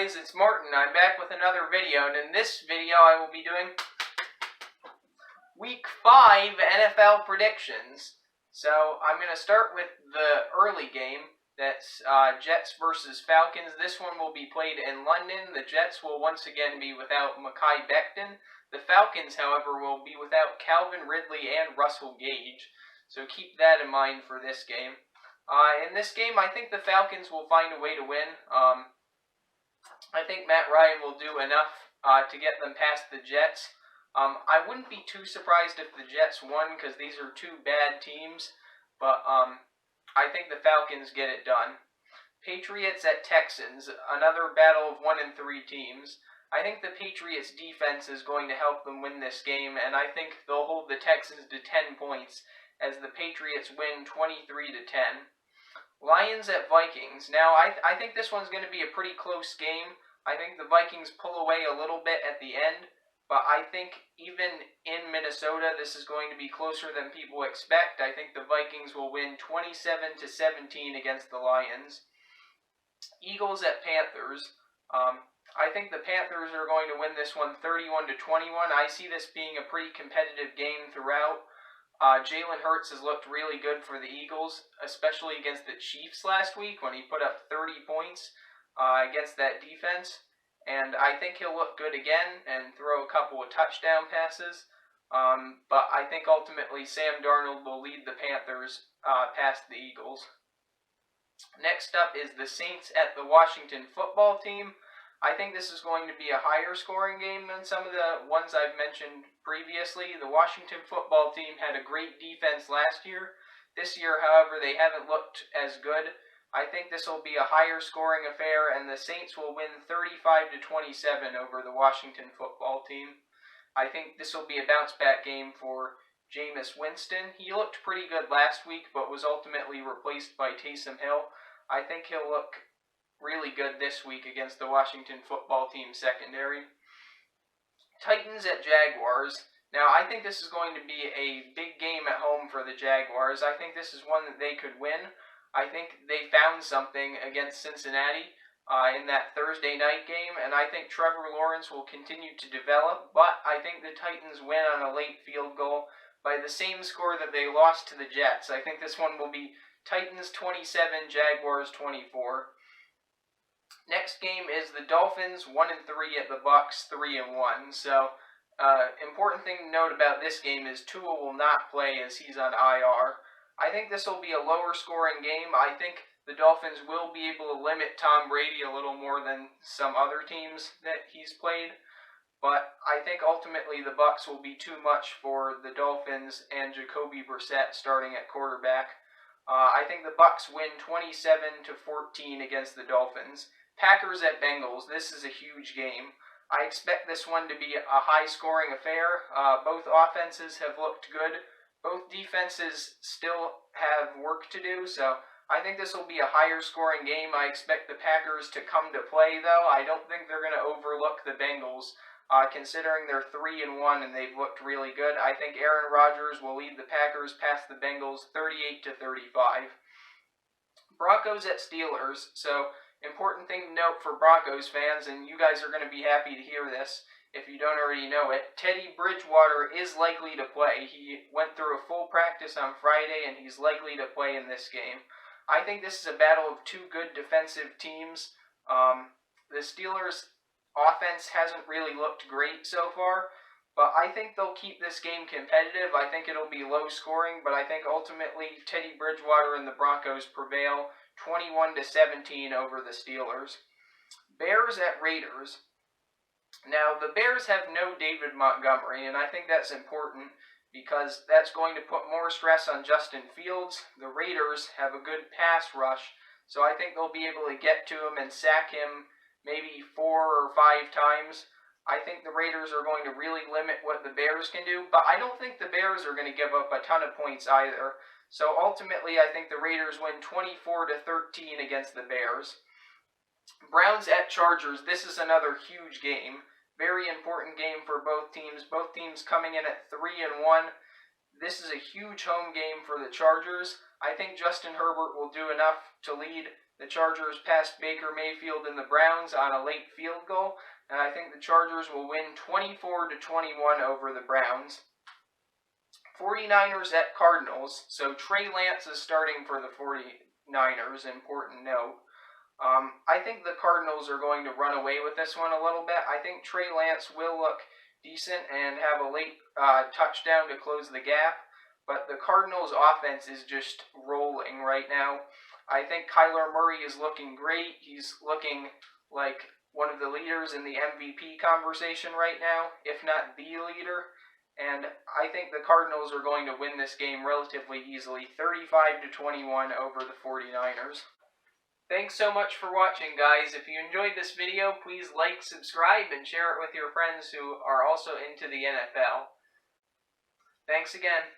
guys, it's Martin. I'm back with another video, and in this video I will be doing Week 5 NFL predictions. So I'm going to start with the early game. That's Jets versus Falcons. This one will be played in London. The Jets will once again be without Mekhi Becton. The Falcons, however, will be without Calvin Ridley and Russell Gage. So keep that in mind for this game. In this game, I think the Falcons will find a way to win. I think Matt Ryan will do enough to get them past the Jets. I wouldn't be too surprised if the Jets won because these are two bad teams, but I think the Falcons get it done. Patriots at Texans, another battle of 1 and 3 teams. I think the Patriots defense is going to help them win this game, and I think they'll hold the Texans to 10 points as the Patriots win 23-10. Lions at Vikings. Now, I think this one's going to be a pretty close game. I think the Vikings pull away a little bit at the end, but I think even in Minnesota, this is going to be closer than people expect. I think the Vikings will win 27-17 against the Lions. Eagles at Panthers. I think the Panthers are going to win this one 31-21. I see this being a pretty competitive game throughout. Jalen Hurts has looked really good for the Eagles, especially against the Chiefs last week when he put up 30 points against that defense. And I think he'll look good again and throw a couple of touchdown passes. But I think ultimately Sam Darnold will lead the Panthers past the Eagles. Next up is the Saints at the Washington football team. I think this is going to be a higher scoring game than some of the ones I've mentioned previously. The Washington football team had a great defense last year. This year, however, they haven't looked as good. I think this will be a higher scoring affair, and the Saints will win 35-27 over the Washington football team. I think this will be a bounce back game for Jameis Winston. He looked pretty good last week, but was ultimately replaced by Taysom Hill. I think he'll look really good this week against the Washington football team secondary. Titans at Jaguars. Now, I think this is going to be a big game at home for the Jaguars. I think this is one that they could win. I think they found something against Cincinnati in that Thursday night game, and I think Trevor Lawrence will continue to develop, but I think the Titans win on a late field goal by the same score that they lost to the Jets. I think this one will be Titans 27, Jaguars 24. Next game is the Dolphins 1-3 at the Bucs 3-1. So, important thing to note about this game is Tua will not play as he's on IR. I think this will be a lower scoring game. I think the Dolphins will be able to limit Tom Brady a little more than some other teams that he's played. But I think ultimately the Bucs will be too much for the Dolphins and Jacoby Brissett starting at quarterback. I think the Bucs win 27-14 against the Dolphins. Packers at Bengals. This is a huge game. I expect this one to be a high-scoring affair. Both offenses have looked good. Both defenses still have work to do, so I think this will be a higher-scoring game. I expect the Packers to come to play, though. I don't think they're going to overlook the Bengals, considering they're 3-1 and they've looked really good. I think Aaron Rodgers will lead the Packers past the Bengals 38-35. Broncos at Steelers. So, important thing to note for Broncos fans, and you guys are going to be happy to hear this if you don't already know it, Teddy Bridgewater is likely to play. He went through a full practice on Friday, and he's likely to play in this game. I think this is a battle of two good defensive teams. The Steelers' offense hasn't really looked great so far, but I think they'll keep this game competitive. I think it'll be low scoring, but I think ultimately Teddy Bridgewater and the Broncos prevail 21-17 over the Steelers. Bears at Raiders. Now, the Bears have no David Montgomery, and I think that's important because that's going to put more stress on Justin Fields. The Raiders have a good pass rush, so I think they'll be able to get to him and sack him maybe 4 or 5 times. I think the Raiders are going to really limit what the Bears can do, but I don't think the Bears are going to give up a ton of points either. So ultimately, I think the Raiders win 24-13 against the Bears. Browns at Chargers. This is another huge game. Very important game for both teams. Both teams coming in at 3-1. This is a huge home game for the Chargers. I think Justin Herbert will do enough to lead the Chargers passed Baker Mayfield and the Browns on a late field goal, and I think the Chargers will win 24-21 over the Browns. 49ers at Cardinals. So Trey Lance is starting for the 49ers, important note. I think the Cardinals are going to run away with this one a little bit. I think Trey Lance will look decent and have a late touchdown to close the gap, but the Cardinals' offense is just rolling right now. I think Kyler Murray is looking great. He's looking like one of the leaders in the MVP conversation right now, if not the leader. And I think the Cardinals are going to win this game relatively easily, 35-21 over the 49ers. Thanks so much for watching, guys. If you enjoyed this video, please like, subscribe, and share it with your friends who are also into the NFL. Thanks again.